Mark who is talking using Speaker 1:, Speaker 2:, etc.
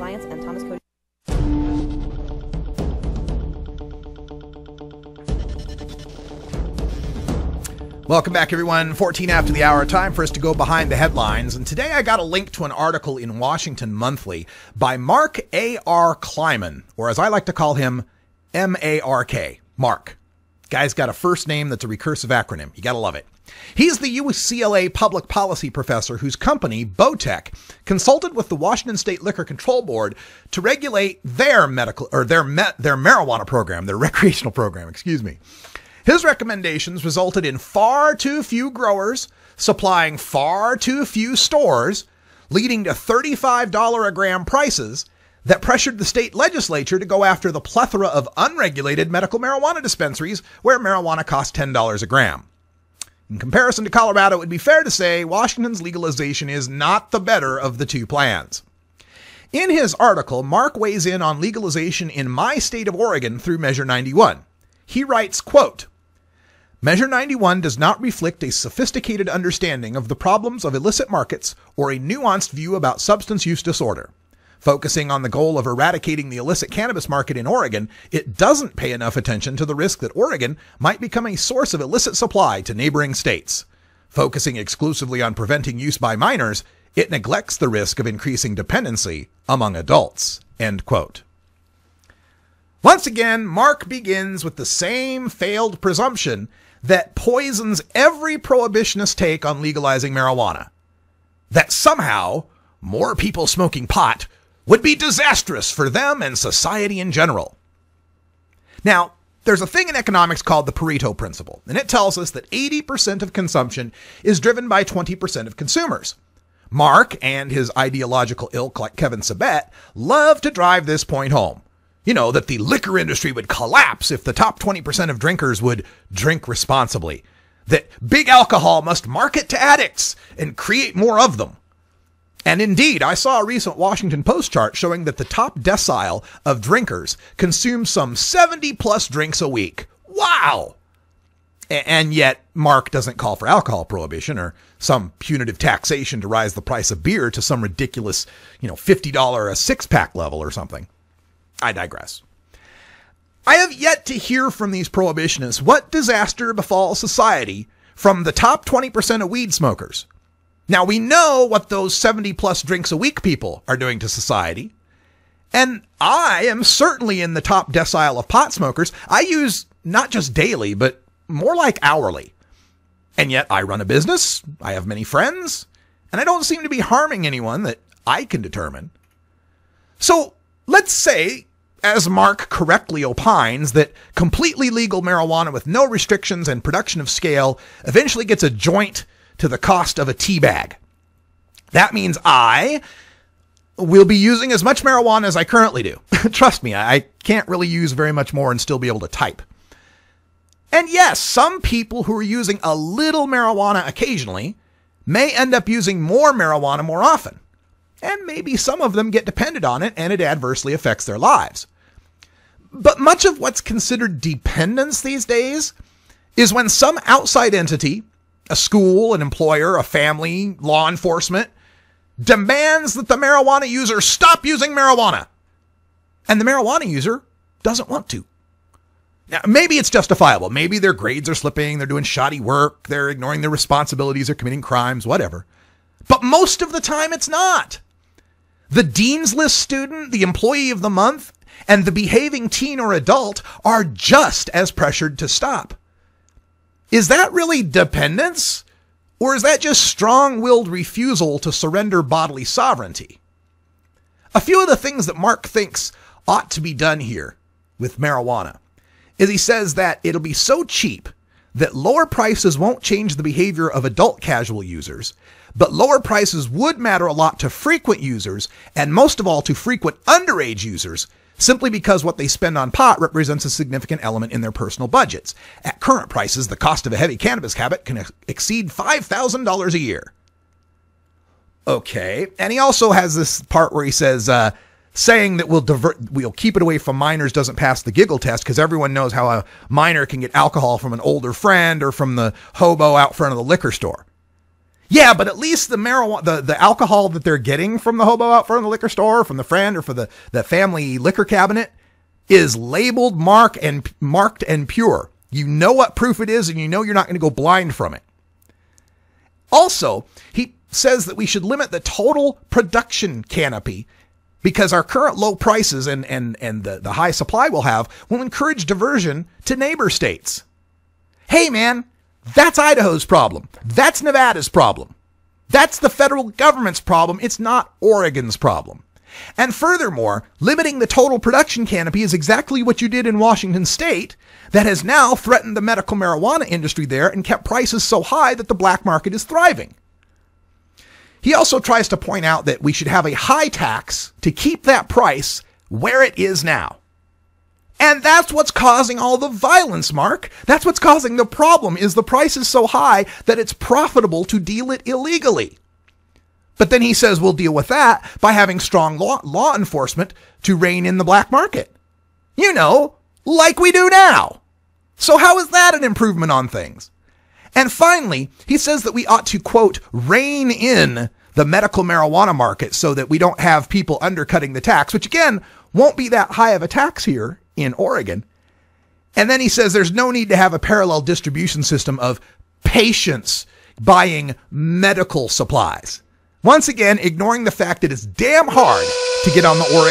Speaker 1: Alliance and Thomas Cody.
Speaker 2: Welcome back, everyone. 14 after the hour. Time for us to go behind the headlines. And today I got a link to an article in Washington Monthly by Mark A.R. Kleiman, or as I like to call him, M.A.R.K. Mark. Guy's got a first name that's a recursive acronym. You gotta love it. He's the UCLA public policy professor whose company, M.A.R.K, consulted with the Washington State Liquor Control Board to regulate their marijuana program, their recreational program, excuse me. His recommendations resulted in far too few growers supplying far too few stores, leading to $35 a gram prices that pressured the state legislature to go after the plethora of unregulated medical marijuana dispensaries where marijuana costs $10 a gram. In comparison to Colorado, it would be fair to say Washington's legalization is not the better of the two plans. In his article, Mark weighs in on legalization in my state of Oregon through Measure 91. He writes, quote, Measure 91 does not reflect a sophisticated understanding of the problems of illicit markets or a nuanced view about substance use disorder. Focusing on the goal of eradicating the illicit cannabis market in Oregon, it doesn't pay enough attention to the risk that Oregon might become a source of illicit supply to neighboring states. Focusing exclusively on preventing use by minors, it neglects the risk of increasing dependency among adults. End quote. Once again, Mark begins with the same failed presumption that poisons every prohibitionist take on legalizing marijuana. That somehow more people smoking pot would be disastrous for them and society in general. Now, there's a thing in economics called the Pareto principle, and it tells us that 80% of consumption is driven by 20% of consumers. Mark and his ideological ilk like Kevin Sabet love to drive this point home. You know, that the liquor industry would collapse if the top 20% of drinkers would drink responsibly. That big alcohol must market to addicts and create more of them. And indeed, I saw a recent Washington Post chart showing that the top decile of drinkers consume some 70 plus drinks a week. Wow! And yet, Mark doesn't call for alcohol prohibition or some punitive taxation to rise the price of beer to some ridiculous, $50 a six-pack level or something. I digress. I have yet to hear from these prohibitionists what disaster befalls society from the top 20% of weed smokers. Now, we know what those 70 plus drinks a week people are doing to society. And I am certainly in the top decile of pot smokers. I use not just daily, but more like hourly. And yet I run a business, I have many friends, and I don't seem to be harming anyone that I can determine. So let's say, as Mark correctly opines, that completely legal marijuana with no restrictions and production of scale eventually gets a joint to the cost of a tea bag. That means I will be using as much marijuana as I currently do. Trust me, I can't really use very much more and still be able to type. And yes, some people who are using a little marijuana occasionally may end up using more marijuana more often. And maybe some of them get dependent on it and it adversely affects their lives. But much of what's considered dependence these days is when some outside entity, a school, an employer, a family, law enforcement, demands that the marijuana user stop using marijuana. And the marijuana user doesn't want to. Now, maybe it's justifiable. Maybe their grades are slipping, they're doing shoddy work, they're ignoring their responsibilities, they're committing crimes, whatever. But most of the time it's not. The Dean's List student, the employee of the month, and the behaving teen or adult are just as pressured to stop. Is that really dependence? Or is that just strong-willed refusal to surrender bodily sovereignty? A few of the things that Mark thinks ought to be done here with marijuana is he says that it'll be so cheap that lower prices won't change the behavior of adult casual users, but lower prices would matter a lot to frequent users, and most of all to frequent underage users, simply because what they spend on pot represents a significant element in their personal budgets. At current prices, the cost of a heavy cannabis habit can exceed $5,000 a year. Okay, and he also has this part where he says, saying that we'll keep it away from minors doesn't pass the giggle test because everyone knows how a minor can get alcohol from an older friend or from the hobo out front of the liquor store. Yeah, but at least the marijuana, the alcohol that they're getting from the hobo out front of the liquor store, from the friend, or for the family liquor cabinet is labeled marked and pure. You know what proof it is, and you know you're not going to go blind from it. Also, he says that we should limit the total production canopy because our current low prices and the high supply we'll have will encourage diversion to neighbor states. Hey, man, that's Idaho's problem. That's Nevada's problem. That's the federal government's problem. It's not Oregon's problem. And furthermore, limiting the total production canopy is exactly what you did in Washington state that has now threatened the medical marijuana industry there and kept prices so high that the black market is thriving. He also tries to point out that we should have a high tax to keep that price where it is now. And that's what's causing all the violence, Mark. That's what's causing the problem, is the price is so high that it's profitable to deal it illegally. But then he says we'll deal with that by having strong law enforcement to rein in the black market. You know, like we do now. So how is that an improvement on things? And finally, he says that we ought to, quote, rein in the medical marijuana market so that we don't have people undercutting the tax, which again, won't be that high of a tax here in Oregon. And then he says there's no need to have a parallel distribution system of patients buying medical supplies. Once again, ignoring the fact that it's damn hard to get on the Oregon